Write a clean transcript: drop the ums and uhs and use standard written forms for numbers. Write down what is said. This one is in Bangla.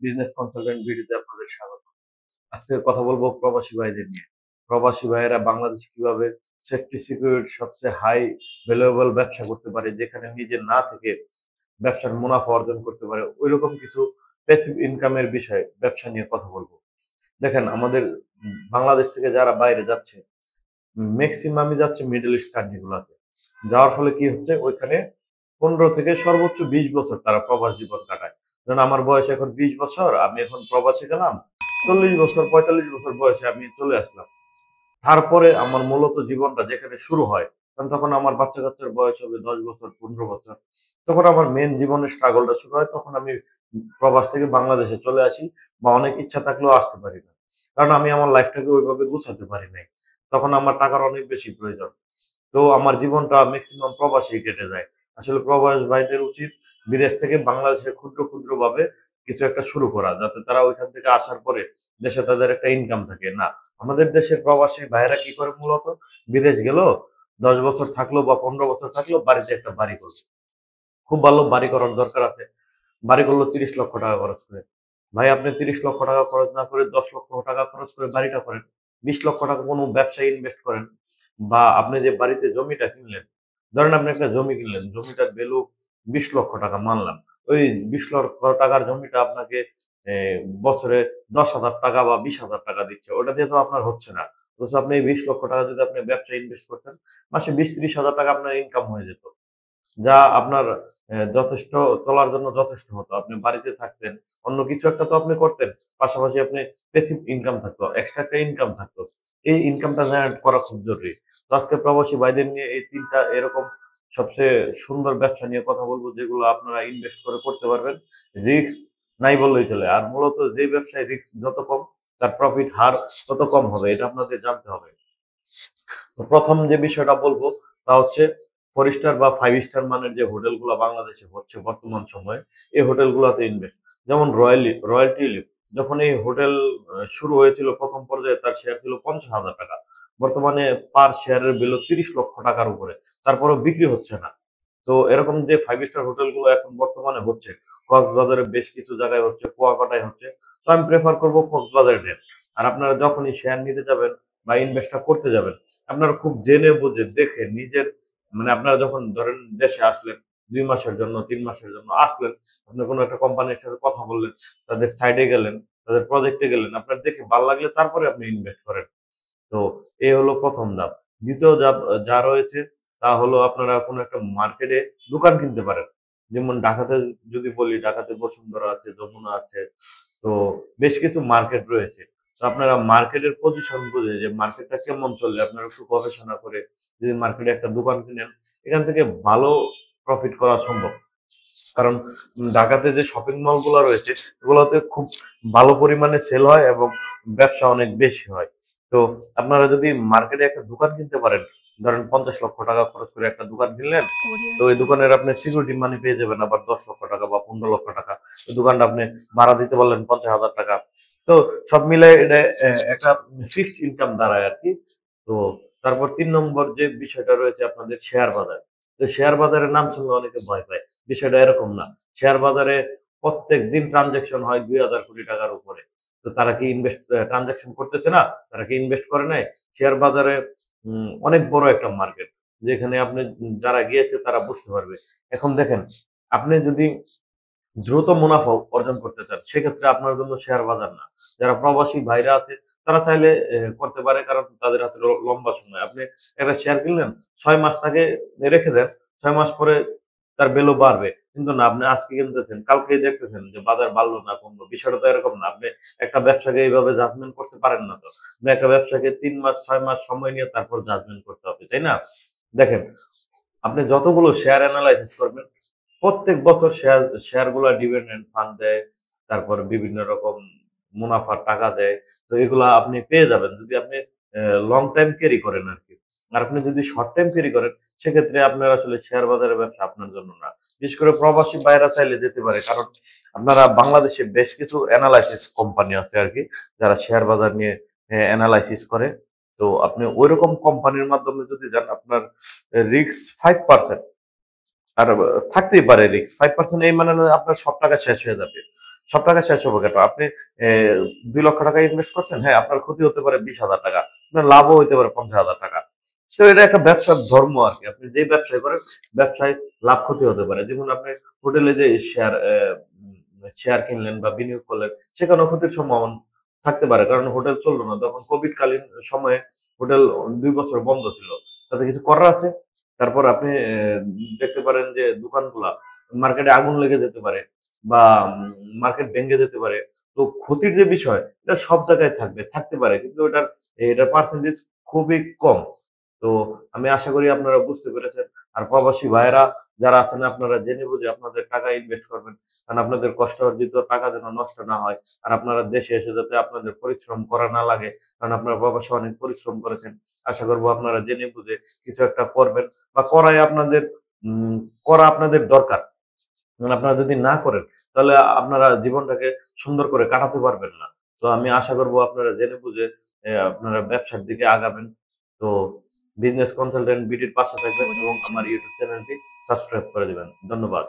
বিজনেস কনসালটেন্ট ভিডিওতে আপনাদের স্বাগত। আজকে কথা বলবো প্রবাসী ভাইদের নিয়ে। প্রবাসী ভাইয়েরা বাংলাদেশে কিভাবে সেফটি সিকিউরিটি সবচেয়ে হাই ভ্যালুয়েবল ব্যবসা করতে পারে, যেখানে নিজে না থেকে ব্যবসার মুনাফা অর্জন করতে পারে, ওইরকম কিছু প্যাসিভ ইনকামের বিষয়ে ব্যবসা নিয়ে কথা বলবো। দেখেন, আমাদের বাংলাদেশ থেকে যারা বাইরে যাচ্ছে, ম্যাক্সিমামই যাচ্ছে মিডল ইস্ট কান্ট্রি গুলাতে। যাওয়ার ফলে কি হচ্ছে, ওইখানে 15 থেকে সর্বোচ্চ 20 বছর তারা প্রবাস জীবন কাটায়। যেমন আমার বয়স এখন 20 বছর, আমি এখন প্রবাসে গেলাম। 40 বছর 45 বছর বয়সে আমি চলে আসলাম। তারপরে আমার মূলত জীবনটা যেখানে শুরু হয়, কারণ তখন আমার বাচ্চা-কাচ্চার বয়স হবে 10 বছর 15 বছর। তখন আমার মেইন জীবনের স্ট্রাগলটা শুরু হয়। তখন আমি প্রবাস থেকে বাংলাদেশে চলে আসি, বা অনেক ইচ্ছা থাকলেও আসতে পারি না। কারণ আমি আমার লাইফটাকে ওইভাবে গুছাতে পারি নাই। তখন আমার টাকার অনেক বেশি প্রয়োজন। তো আমার জীবনটা মেক্সিমাম প্রবাসেই কেটে যায়। আসলে প্রবাস ভাইদের উচিত বিদেশ থেকে বাংলাদেশে ক্ষুদ্র, ক্ষুদ্র ভাবে কিছু একটা শুরু করা। যাতে তারা ওইখান থেকে আসার পরে দেশে তাদের একটা ইনকাম থাকে। না, আমাদের দেশের প্রবাসী ভাইয়েরা কি করে মূলত? বিদেশ গেল, ১০ বছর থাকলো বা ১৫ বছর থাকলো, বাড়িতে একটা বাড়ি করলো। খুব ভালো বাড়ি করার দরকার আছে। বাড়ি করলো ৩০ লক্ষ টাকা খরচ করে। ভাই, আপনি ৩০ লক্ষ টাকা খরচ না করে ১০ লক্ষ টাকা খরচ করে বাড়িটা করেন। ২০ লক্ষ টাকা কোনো ব্যবসায় ইনভেস্ট করেন। বা আপনি যে বাড়িতে জমিটা কিনলেন, ধরেন আপনি একটা জমি কিনলেন, জমিটার ভ্যালু ২০ লক্ষ টাকা মানলাম। ওই ২০ লক্ষ টাকার জমিটা আপনাকে বছরে ১০,০০০ টাকা বা ২০,০০০ টাকা দিচ্ছে। ওটা দিয়ে তো আপনার হচ্ছে না। অথচ আপনি এই ২০ লক্ষ টাকা যদি আপনি ব্যবসায় ইনভেস্ট করতেন, মাসে ২০-৩০,০০০ টাকা আপনার ইনকাম হয়ে যেত। যা আপনার যথেষ্ট চলার জন্য যথেষ্ট হতো। আপনি বাড়িতে থাকতেন। অন্য কিছু একটা তো আপনি করতেন। পাশাপাশি আপনি প্যাসিভ ইনকাম থাকতো। এক্সট্রা একটা ইনকাম থাকতো। এই ইনকামটা জেনারেট করা খুব জরুরি। তো আজকে প্রবাসী ভাইদের নিয়ে এই ৩ টা এরকম সবচেয়ে সুন্দর ব্যবসা নিয়ে কথা বলব, যেগুলো আপনারা ইনভেস্ট করে করতে পারবেন। রিস্ক নাই বললেই চলে। আর মূলত যে ব্যবসায় রিস্ক যত কম, তার প্রফিট হার তত কম হবে। এটা আপনাদের জানতে হবে। তো ১ম যে বিষয়টা বলবো, তা হচ্ছে 4 স্টার বা 5 স্টার মানের যে হোটেলগুলো বাংলাদেশে হচ্ছে বর্তমান সময়ে, এই হোটেলগুলোতে ইনভেস্ট। যেমন রয়্যাল টিউলিপ, যখন এই হোটেল শুরু হয়েছিল ১ম পর্যায়ে তার শেয়ার ছিল ৳৫০,০০০। বর্তমানে পার শেয়ারের ভ্যালু ৳৩০ লক্ষ টাকার উপরে। তারপরেও বিক্রি হচ্ছে না। তো এরকম যে 5 স্টার হোটেলগুলো এখন বর্তমানে হচ্ছে, কক্সবাজারে বেশ কিছু জায়গায় হচ্ছে, কুয়াকাটায় হচ্ছে। তো আমি প্রেফার করব কক্সবাজারে নেন। আর আপনারা যখনই শেয়ার নিতে যাবেন বা ইনভেস্টটা করতে যাবেন, আপনারা খুব জেনে বুঝে দেখে নিজের, মানে আপনারা যখন ধরেন দেশে আসলেন ২ মাসের জন্য ৩ মাসের জন্য আসলেন, আপনি কোনো একটা কোম্পানির সাথে কথা বললেন, তাদের সাইডে গেলেন, তাদের প্রজেক্টে গেলেন, আপনার দেখে ভাল লাগলে তারপরে আপনি ইনভেস্ট করেন। তো এই হলো ১ম ধাপ। ২য় যা রয়েছে, তা হলো আপনারা কোনো একটা মার্কেটে দোকান কিনতে পারেন। যেমন ঢাকাতে যদি বলি, ঢাকাতে বসুন্ধরা আছে, যমুনা আছে। তো বেশ কিছু মার্কেট রয়েছে। তো আপনারা মার্কেটের পজিশন বুঝে, যে মার্কেটটা কেমন চললে, আপনারা একটু গবেষণা করে যদি মার্কেটে একটা দোকান কিনেন, এখান থেকে ভালো প্রফিট করা সম্ভব। কারণ ঢাকাতে যে শপিং মল গুলা রয়েছে, এগুলোতে খুব ভালো পরিমাণে সেল হয় এবং ব্যবসা অনেক বেশি হয়। তো আপনারা যদি মার্কেটে একটা দোকান কিনতে পারেন, ধরেন ৫০ লক্ষ টাকা খরচ করে একটা দোকান কিনলেন, তো ওই দোকানের আপনি সিকিউরিটি মানি পেয়ে যাবেন আবার ১০ লক্ষ টাকা বা ১৫ লক্ষ টাকা। ওই দোকানটা আপনি ভাড়া দিতে পারলেন ৫০,০০০ টাকা। তো সব মিলায় এটা একটা ফিক্সড ইনকাম দাঁড়ায় আরকি। তো তারপর ৩ নম্বর যে বিষয়টা রয়েছে আপনাদের শেয়ার বাজার। তো শেয়ার বাজারের নাম শুনলে অনেকে ভয় পায়। বিষয়টা এরকম না। শেয়ার বাজারে প্রত্যেকদিন ট্রান্সেকশন হয় ২,০০০ কোটি টাকার উপরে। তো তারা কি ট্রান্সেকশন করতেছে না? তারা কি ইনভেস্ট করে নাই? শেয়ার বাজারে অনেক বড় একটা মার্কেট। যেখানে আপনি যারা গিয়েছে তারা বুঝতে পারবে। এখন দেখেন, আপনি যদি দ্রুত মুনাফা অর্জন করতে চান, সেক্ষেত্রে আপনার জন্য শেয়ার বাজার না। যারা প্রবাসী ভাইরা আছে, তারা চাইলে করতে পারে, কারণ তাদের হাতে লম্বা সময়। আপনি একটা শেয়ার কিনলেন, ৬ মাস তাকে রেখে দেন। ৬ মাস পরে তার ভ্যালু বাড়বে। কিন্তু না, আপনি আজকে কিনতেছেন, কালকেই দেখতেছেন যে বাজার বাড়লো না কমলো। বিষয়টা তো এরকম না। আপনি একটা ব্যবসাকে এইভাবে জাজমেন্ট করতে পারেন না তো। আপনি একটা ব্যবসাকে ৩ মাস ৬ মাস সময় নিয়ে তারপর জাজমেন্ট করতে হবে, তাই না? দেখেন, আপনি যতগুলো শেয়ার এনালাইসিস করবেন, প্রত্যেক বছর শেয়ারগুলা ডিভিডেন্ড ফান্ড দেয়, তারপর বিভিন্ন রকম মুনাফার টাকা দেয়। তো এগুলা আপনি পেয়ে যাবেন যদি আপনি লং টাইম ক্যারি করেন আরকি। আর আপনি যদি শর্ট টাইম ক্যারি করেন, সেক্ষেত্রে আপনার আসলে শেয়ার বাজারের ব্যবসা আপনার জন্য না। বিশেষ করে প্রবাসী ভাইয়েরা চাইলে যেতে পারে। কারণ আপনারা বাংলাদেশে বেশ কিছু এনালাইসিস কোম্পানি আছে আরকি, যারা শেয়ার বাজার নিয়ে এনালাইসিস করে। তো আপনি ঐরকম কোম্পানির মাধ্যমে যদি যান, আপনার রিস্ক 5%। আর থাকতেই পারে রিস্ক। 5% এই মানে না যে আপনার সব টাকা শেষ হয়ে যাবে। সব টাকা শেষ হবে কেন? আপনি এ ৳২,০০,০০০ ইনভেস্ট করছেন। হ্যাঁ, আপনার ক্ষতি হতে পারে ৳২০,০০০। আপনার লাভও হইতে পারে ৳৫০,০০০। তো এটা একটা ব্যবসার ধর্ম আরকি। আপনি যেই ব্যবসায় করেন, ব্যবসায় লাভ ক্ষতি হতে পারে। যেমন আপনি হোটেলে যে শেয়ার কিনলেন বা বিনিয়োগ করলেন, সেখানেও ক্ষতির সম্ভাবনা থাকতে পারে। কারণ হোটেল চলল না। তখন কোভিড কালীন সময়ে হোটেল ২ বছর বন্ধ ছিল। তাতে কিছু করার আছে? তারপর আপনি দেখতে পারেন যে দোকানগুলা মার্কেটে আগুন লেগে যেতে পারে বা মার্কেট ভেঙে যেতে পারে। তো ক্ষতির যে বিষয় এটা সব জায়গায় থাকবে, থাকতে পারে। কিন্তু এটার পার্সেন্টেজ খুবই কম। তো আমি আশা করি আপনারা বুঝতে পেরেছেন। আর প্রবাসী ভাইয়েরা যারা আছেন আপনারা জেনে বুঝে আপনাদের টাকা ইনভেস্ট করবেন। কারণ আপনাদের কষ্ট অর্জিত টাকা যেন নষ্ট না হয়। আর আপনারা দেশে এসে যাতে আপনাদের পরিশ্রম করা না লাগে। কারণ আপনারা প্রবাসে অনেক পরিশ্রম করেছেন। আশা করব আপনারা জেনে বুঝে কিছু একটা করবেন বা উম করা আপনাদের দরকার। আপনারা যদি না করেন তাহলে আপনারা জীবনটাকে সুন্দর করে কাটাতে পারবেন না। তো আমি আশা করব আপনারা জেনে বুঝে আপনারা ব্যবসার দিকে আগাবেন। তো বিজনেস কনসালটেন্ট বিডির পাশে থাকবেন এবং আমার ইউটিউব চ্যানেলটি সাবস্ক্রাইব করে দিবেন। ধন্যবাদ।